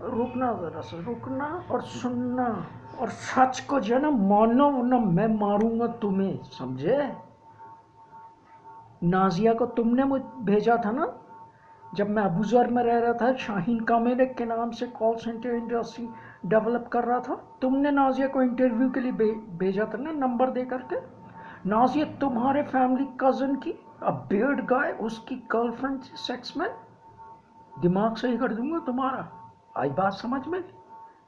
रुकना ज़रा सा, रुकना और सुनना, और सच को जो है ना मानो ना, मैं मारूंगा तुम्हें, समझे? नाजिया को तुमने मुझे भेजा था ना, जब मैं अबूज़र में रह रहा था, शाहीन कामेनिक के नाम से कॉल सेंटर इंडस्ट्री डेवलप कर रहा था, तुमने नाजिया को इंटरव्यू के लिए भेजा था ना, नंबर दे करके। नाजिया तुम्हारे फैमिली कज़न की, अ बियर्ड गाय, उसकी गर्लफ्रेंड सेक्स में। दिमाग सही कर दूंगा तुम्हारा। आई बात समझ में?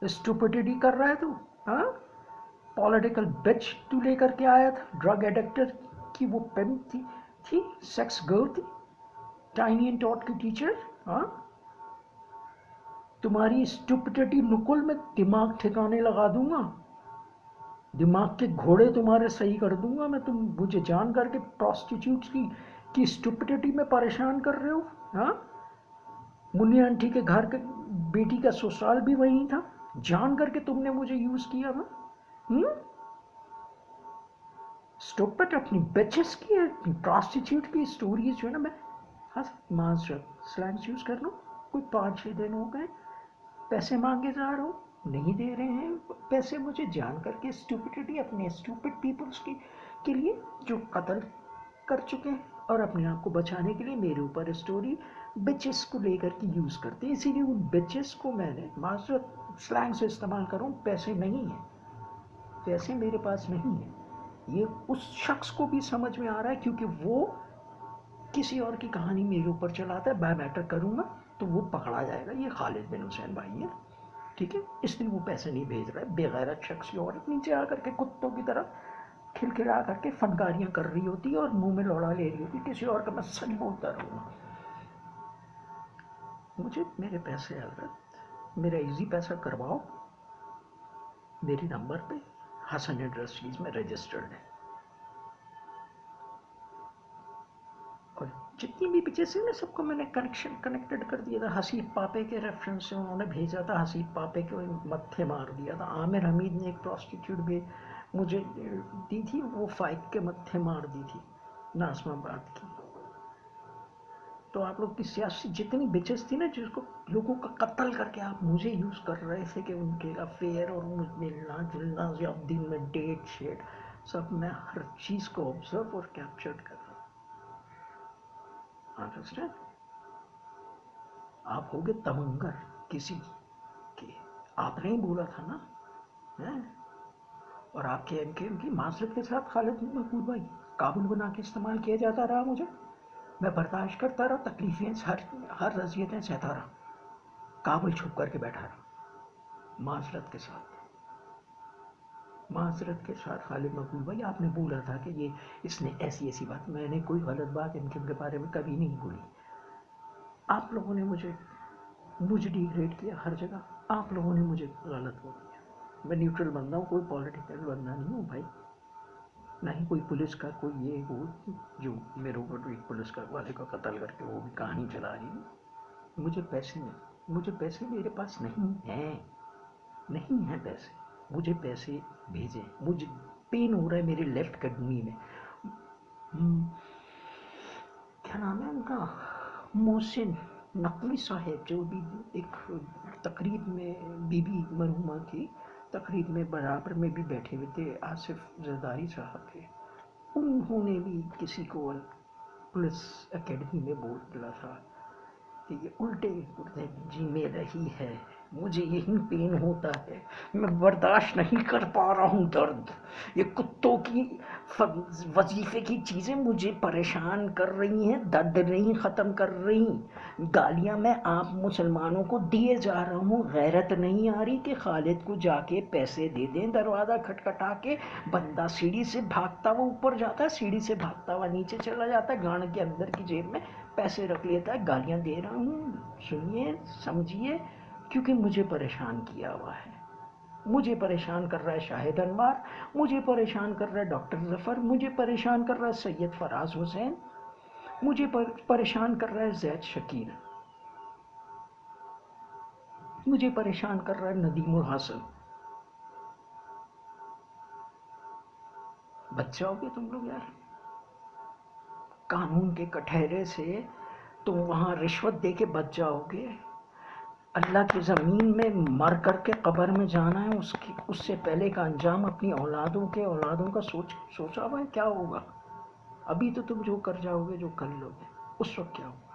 स्टूपिडिटी कर रहा है तू, हाँ? पॉलिटिकल बिच तू लेकर के आया था, ड्रग एडिक्टर की वो पेन थी सेक्स गर्ल थी, टाइनी एंड टॉट की टीचर, हाँ? तुम्हारी स्टूपिडिटी नुकुल में दिमाग ठिकाने लगा दूंगा, दिमाग के घोड़े तुम्हारे सही कर दूंगा मैं। तुम मुझे जान करके प्रोस्टिट्यूट्स की स्टूपिडिटी में परेशान कर रहे हो, हाँ? मुन्नी आंटी के घर के बेटी का ससुराल भी वहीं था, जान करके तुमने मुझे यूज किया था। स्टूपिड, अपनी बेचेस की, अपनी प्रोस्टिट्यूट की स्टोरीज जो है ना, मैं माजरत स्लैंग्स यूज कर लूँ। कोई 5-6 दिन हो गए, पैसे मांगे जा रहा हूँ, नहीं दे रहे हैं पैसे मुझे, जान करके स्टूपिडिटी अपने स्टूपिड पीपल्स के लिए जो कत्ल कर चुके हैं, और अपने आप को बचाने के लिए मेरे ऊपर स्टोरी बिचेस को लेकर के यूज़ करते हैं। इसीलिए उन बिचेस को मैंने माजरत स्लैंग से इस्तेमाल करूँ। पैसे नहीं है, पैसे मेरे पास नहीं है, ये उस शख्स को भी समझ में आ रहा है, क्योंकि वो किसी और की कहानी मेरे ऊपर चलाता है। बायोमेट्रिक करूँगा तो वो पकड़ा जाएगा, ये खालिद बिन हुसैन भाई है, ठीक है? इसलिए वो पैसे नहीं भेज रहा है। बेगैरत शख्स की औरत नीचे आकर के कुत्तों की तरह खिलखिला करके फनकारियाँ कर रही होती है और मुंह में लौड़ा ले रही होती, किसी और का मैं सच बोलता रहूँगा। मुझे मेरे पैसे हजरत, मेरा इजी पैसा करवाओ, मेरे नंबर पे हसन इंडस्ट्रीज में रजिस्टर्ड है, और जितनी भी पिक्चर्स हैं ना सबको मैंने कनेक्टेड कर दिया था। हसीब पापे के रेफरेंस से उन्होंने भेजा था, हसीब पापे को मत्थे मार दिया था। आमिर हमीद ने एक प्रॉस्टिट्यूट भी मुझे दी थी, वो फाइक के मत्थे मार दी थी, नाज़िमाबाद की। तो आप लोग की सियासी जितनी बिचेस थी ना, जिसको लोगों का कत्ल करके आप मुझे यूज़ कर रहे थे कि उनके अफेयर और मिलना जुलना, जब दिन में डेट शेट सब, मैं हर चीज़ को ऑब्जर्व और कैप्चर कर रहा हूँ। अंडरस्टैंड? आप होगे तमंगर किसी के, आपने ही बोला था ना, हैं? और आपके एमकेएम की मासरत के साथ खालिद महमूद भाई काबुल बना के इस्तेमाल किया जाता रहा मुझे, मैं बर्दाश्त करता रहा, तकलीफें हर अजियतें सहता रहा, काबुल छुप करके बैठा रहा माजरत के साथ। माजरत के साथ खालिद मकबूल भाई, आपने बोला था कि ये इसने ऐसी ऐसी बात, मैंने कोई गलत बात इनके बारे में कभी नहीं बोली। आप लोगों ने मुझे डिग्रेड किया हर जगह, आप लोगों ने मुझे गलत बोल दिया। मैं न्यूट्रल बंदा हूँ, कोई पॉलिटिकल बंदा नहीं हूँ भाई, ना ही कोई पुलिस का कोई ये वो जो मेरे ऊपर एक पुलिस का वाले को कत्ल करके वो भी कहानी चला रही है। मुझे पैसे मेरे पास नहीं है पैसे, मुझे पैसे भेजें। मुझे पेन हो रहा है मेरे लेफ्ट किडनी में। क्या नाम है उनका, मोहसिन नकवी साहब, जो भी एक तकरीब में बीबी मरहुमा की तकरीब में बराबर में भी बैठे हुए थे, आसिफ जरदारी साहब थे, उन्होंने भी किसी को पुलिस एकेडमी में बोला था कि ये उल्टे पुर्जे जी में रही है, मुझे यही पेन होता है, मैं बर्दाश्त नहीं कर पा रहा हूँ दर्द, ये कुत्तों की वजीफे की चीज़ें मुझे परेशान कर रही हैं, दर्द नहीं ख़त्म कर रही। गालियाँ मैं आप मुसलमानों को दिए जा रहा हूँ, गैरत नहीं आ रही कि खालिद को जाके पैसे दे दें। दरवाज़ा खटखटा के बंदा सीढ़ी से भागता हुआ ऊपर जाता है, सीढ़ी से भागता हुआ नीचे चला जाता है, गाने के अंदर की जेब में पैसे रख लेता है। गालियाँ दे रहा हूँ, सुनिए समझिए, क्योंकि मुझे परेशान किया हुआ है। मुझे परेशान कर रहा है शाहिद अनवार, मुझे परेशान कर रहा है डॉक्टर जफ़र, मुझे परेशान कर रहा है सैयद फराज हुसैन, मुझे परेशान कर रहा है जैद शकीर, मुझे परेशान कर रहा है नदीमुल हसन। बच जाओगे तुम लोग यार, कानून के कटहरे से तुम वहाँ रिश्वत दे के बच जाओगे। اللہ کی زمین میں مر کر کے قبر میں جانا ہے، اس سے پہلے کا انجام اپنی اولادوں کا سوچا ہوا ہے کیا ہوگا؟ ابھی تو تم جو کر جاؤ گے، جو کر لو گے، اس وقت کیا ہوگا؟